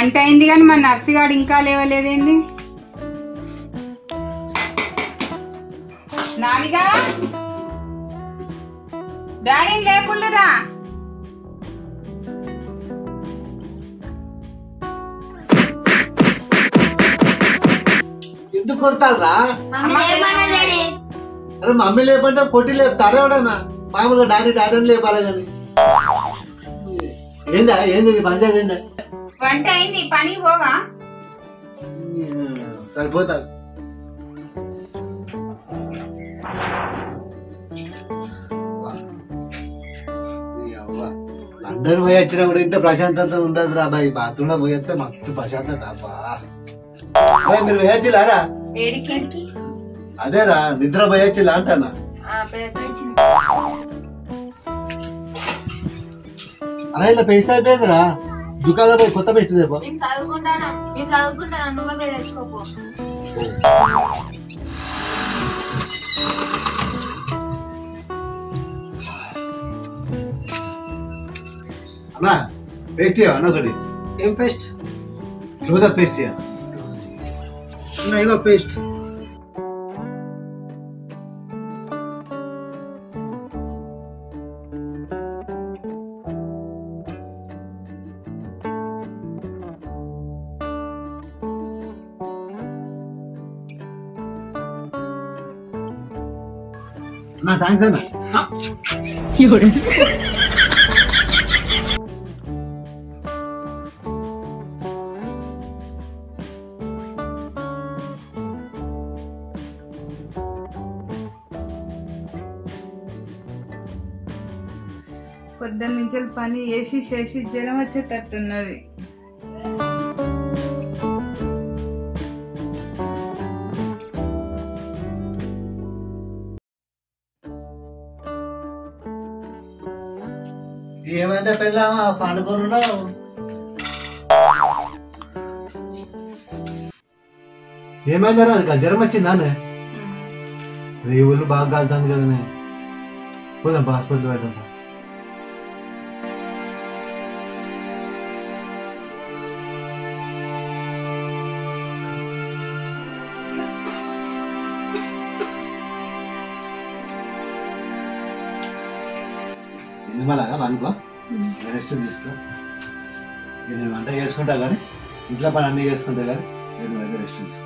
గంట అయింది కానీ మా నర్సిగాడు ఇంకా లేవలేదేంది? నానిగా డాడీని లేపుళ్ళురా. ఎందుకు కొడతారా? అరే మమ్మీ లేపంటే పొట్టి లేపుతారా ఎవడన్నా? మామూలుగా డాడీ డాడీని లేపాలి కానీ ఏందా ఏంది పంచాయతీ ఏందా? వంట అయింది, పని పోవా? సరిపోతా. లండన్ పోయి వచ్చినా కూడా ఇంత ప్రశాంతత ఉండదు రా బాయ్. బాత్రూమ్ లో పోయేస్తే మస్తు ప్రశాంతత. అబ్బా మీరు పోయొచ్చిలారా? అదేరా నిద్ర పోయొచ్చిలా అంటన్నా. అలా ఇలా పేస్ట్ అయిపోయిందిరా. దుకాణంలో పోయి కొత్త పేస్ట్ తెపో. అన్నా పేస్ట్ అన్న ఒకటి. ఏం పేస్ట్? చూదా పేస్ట్ ఇగో పేస్ట్. అన్నా థ్యాంక్స్ అన్న. పొద్దున్న నుంచి పని చేసి జ్వరం వచ్చేటట్టున్నది. ఏమైందా పెళ్ళామా పండుకొనున్నావు? ఏమైందా? అది జ్వరం వచ్చిందా? ఈ ఊళ్ళు బాగా కాలుతుంది కదా. పోదాం హాస్పిటల్ వెళ్దాం. నిమ్మలాగా అనుకో, రెస్ట్ తీసుకో. నేను వంట చేసుకుంటా కానీ ఇంట్లో పని అన్నీ చేసుకుంటా కానీ నేను అయితే రెస్ట్ తీసుకో.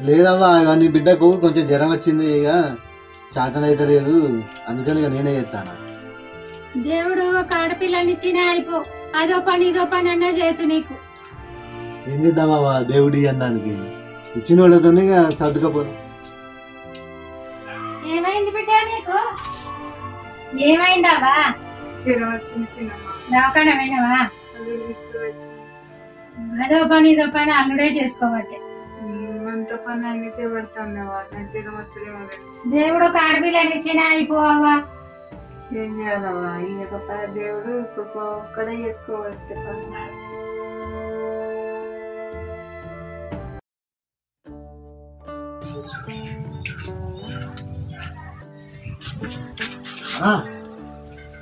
లేదవ్వా, నీ బిడ్డకు కొంచెం జ్వరం వచ్చింది, ఇక శాతం అయితే లేదు, అందుకని నేనే చేస్తాను. దేవుడు ఒక ఆడపిల్లనిచ్చినా అయిపో, అదో పని ఇదో పని అన్నా చేసు. నీకు ఏం చేద్దామా దేవుడి అన్నానికి ఇచ్చిన వాళ్ళతో సర్దుకపోను. ఏమైంది బిడ్డ నీకు? ఏమైందావా? జ్వరం వచ్చింది చిన్నమ్మ. దవాఖాన పోయినావా? అదో పని ఇదో పని అల్లుడే చేసుకోబట్టే అంత పని అన్నికే పడుతుంది. జ్వరం వచ్చేదేమో. దేవుడు ఒక ఆడపిల్లనిచ్చినా అయిపోవా. ఏం చేయాలవా? ఈ యొక్క దేవుడు ఒక్కడే చేసుకోవచ్చు.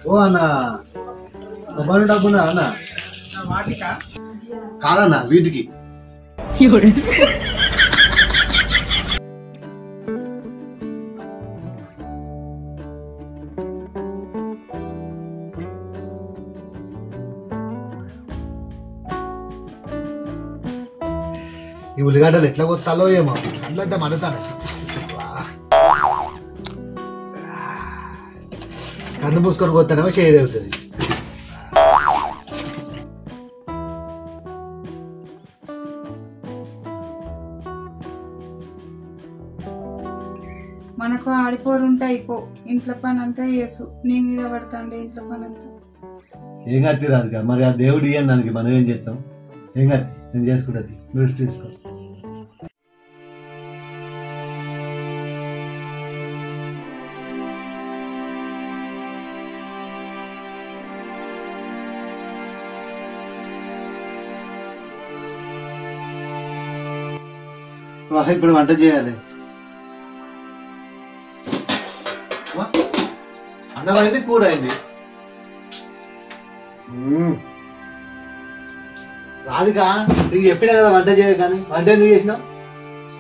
ఓ అన్న మొబైల్ డబ్బునా అన్న? వాటికా? కాదన్నా వీటికి. ఈ ఉల్లిగడ్డలు ఎట్లా కొత్తాలో ఏమో అట్లంతా మడుతాను. కన్ను పూసుకొని కొత్తనేమో షేర్ అవుతుంది. ఉంటే అయిపో. ఇంట్లో పని అంతా చేసు, నీ మీద పడతాండే ఇంట్లో పని అంతా. ఏం కత్తి రాదుగా, మరి ఆ దేవుడు ఇయ్యని దానికి మనం ఏం చేస్తాం? ఏం కత్తి, నేను చేసుకుంటుంది, నువ్వు రెస్ట్ తీసుకో. ఇప్పుడు వంట చేయాలి. అన్నం అయింది, కూర అయింది. రాదుగా, నీకు చెప్పినా కదా వంట చేయాలి, కానీ వంట ఎందుకు చేసినావు?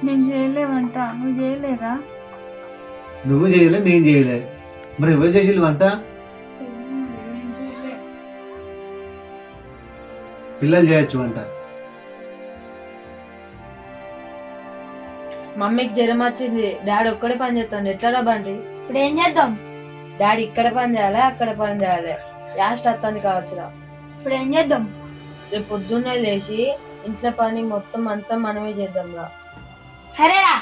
నేను చేయలే వంట, నువ్వు చేయలేదా? నువ్వు చేయలే, నేను చేయలే, మరి ఎవరు చేసి వంట? నేను చేయలే. పిల్లలు చేయొచ్చు వంట. మమ్మీకి జ్వరం వచ్చింది, డాడీ ఒక్కడే పని చేస్తాను, ఎట్లా బండి? ఇప్పుడు ఏం చేద్దాం? డాడీ ఇక్కడ పని చేయాలి, అక్కడ పని చేయాలి, లాస్ట్ వస్తుంది కావచ్చురా. ఇప్పుడు ఏం చేద్దాం? రేపు పొద్దున్నే లేచి ఇంట్లో పని మొత్తం అంతా మనమే చేద్దాం రా. సరేరా.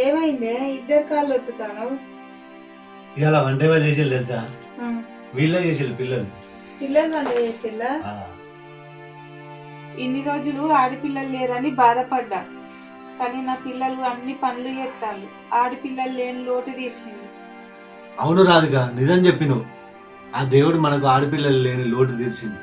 ఏమైందే ఇద్దరు కాళ్ళు ఒత్తుతాను? ఇలా వంట ఎవరు చేసి తెలుసా? వీళ్ళే చేసి పిల్లలు. పిల్లలు వంట చేసేలా? ఇన్ని రోజులు ఆడపిల్లలు లేరని బాధపడ్డా, కానీ నా పిల్లలు అన్ని పనులు చేస్తాను. ఆడపిల్లలు లేని లోటు తీర్చింది. అవును రాదుగా, నిజం చెప్పిను. ఆ దేవుడు మనకు ఆడపిల్లలు లేని లోటు తీర్చింది.